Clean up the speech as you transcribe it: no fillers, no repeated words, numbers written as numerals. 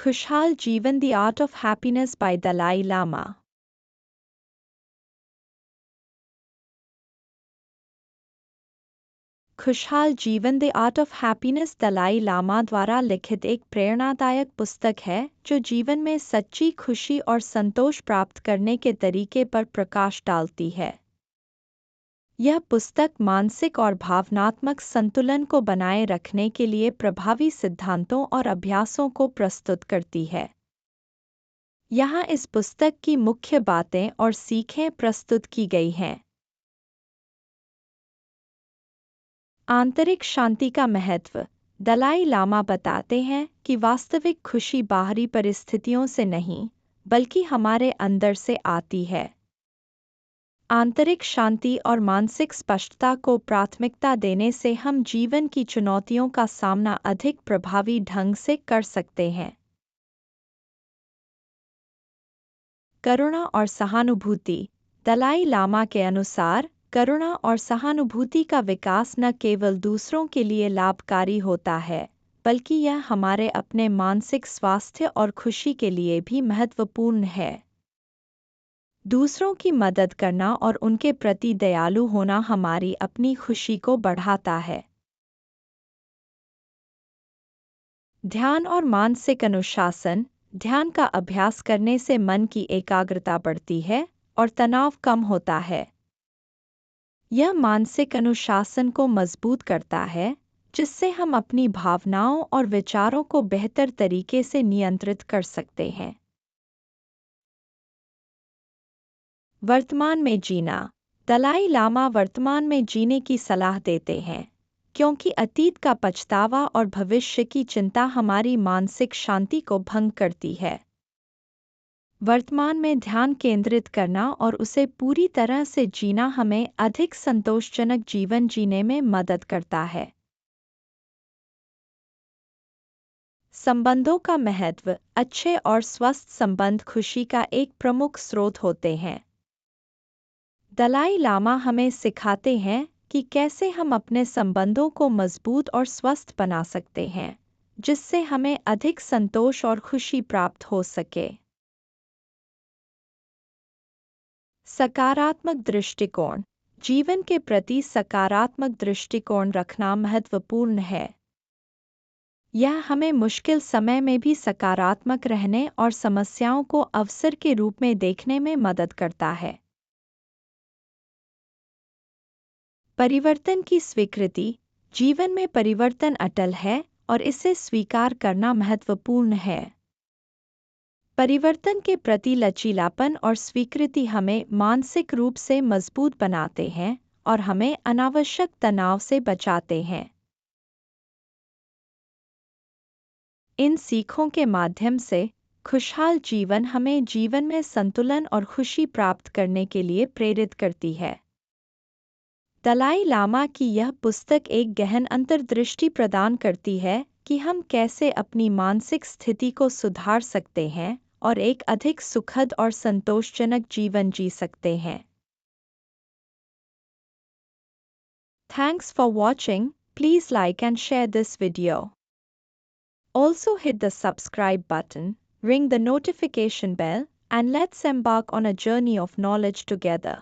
खुशहाल जीवन the art of happiness by Dalai Lama. खुशहाल जीवन the art of happiness Dalai Lama द्वारा लिखित एक प्रेरणादायक पुस्तक है जो जीवन में सच्ची खुशी और संतोष प्राप्त करने के तरीके पर प्रकाश डालती है। यह पुस्तक मानसिक और भावनात्मक संतुलन को बनाए रखने के लिए प्रभावी सिद्धांतों और अभ्यासों को प्रस्तुत करती है। यहाँ इस पुस्तक की मुख्य बातें और सीखें प्रस्तुत की गई हैं। आंतरिक शांति का महत्व। दलाई लामा बताते हैं कि वास्तविक खुशी बाहरी परिस्थितियों से नहीं, बल्कि हमारे अंदर से आती है। आंतरिक शांति और मानसिक स्पष्टता को प्राथमिकता देने से हम जीवन की चुनौतियों का सामना अधिक प्रभावी ढंग से कर सकते हैं। करुणा और सहानुभूति। दलाई लामा के अनुसार करुणा और सहानुभूति का विकास न केवल दूसरों के लिए लाभकारी होता है, बल्कि यह हमारे अपने मानसिक स्वास्थ्य और खुशी के लिए भी महत्वपूर्ण है। दूसरों की मदद करना और उनके प्रति दयालु होना हमारी अपनी खुशी को बढ़ाता है। ध्यान और मानसिक अनुशासन। ध्यान का अभ्यास करने से मन की एकाग्रता बढ़ती है और तनाव कम होता है। यह मानसिक अनुशासन को मजबूत करता है, जिससे हम अपनी भावनाओं और विचारों को बेहतर तरीके से नियंत्रित कर सकते हैं। वर्तमान में जीना। दलाई लामा वर्तमान में जीने की सलाह देते हैं, क्योंकि अतीत का पछतावा और भविष्य की चिंता हमारी मानसिक शांति को भंग करती है। वर्तमान में ध्यान केंद्रित करना और उसे पूरी तरह से जीना हमें अधिक संतोषजनक जीवन जीने में मदद करता है। संबंधों का महत्व। अच्छे और स्वस्थ संबंध खुशी का एक प्रमुख स्रोत होते हैं। दलाई लामा हमें सिखाते हैं कि कैसे हम अपने संबंधों को मजबूत और स्वस्थ बना सकते हैं, जिससे हमें अधिक संतोष और खुशी प्राप्त हो सके। सकारात्मक दृष्टिकोण। जीवन के प्रति सकारात्मक दृष्टिकोण रखना महत्वपूर्ण है। यह हमें मुश्किल समय में भी सकारात्मक रहने और समस्याओं को अवसर के रूप में देखने में मदद करता है। परिवर्तन की स्वीकृति। जीवन में परिवर्तन अटल है और इसे स्वीकार करना महत्वपूर्ण है। परिवर्तन के प्रति लचीलापन और स्वीकृति हमें मानसिक रूप से मजबूत बनाते हैं और हमें अनावश्यक तनाव से बचाते हैं। इन सीखों के माध्यम से खुशहाल जीवन हमें जीवन में संतुलन और खुशी प्राप्त करने के लिए प्रेरित करती है। दलाई लामा की यह पुस्तक एक गहन अंतर्दृष्टि प्रदान करती है कि हम कैसे अपनी मानसिक स्थिति को सुधार सकते हैं और एक अधिक सुखद और संतोषजनक जीवन जी सकते हैं। Thanks for watching. Please like and share this video. Also hit the subscribe button, ring the notification bell, and let's embark on a journey of knowledge together.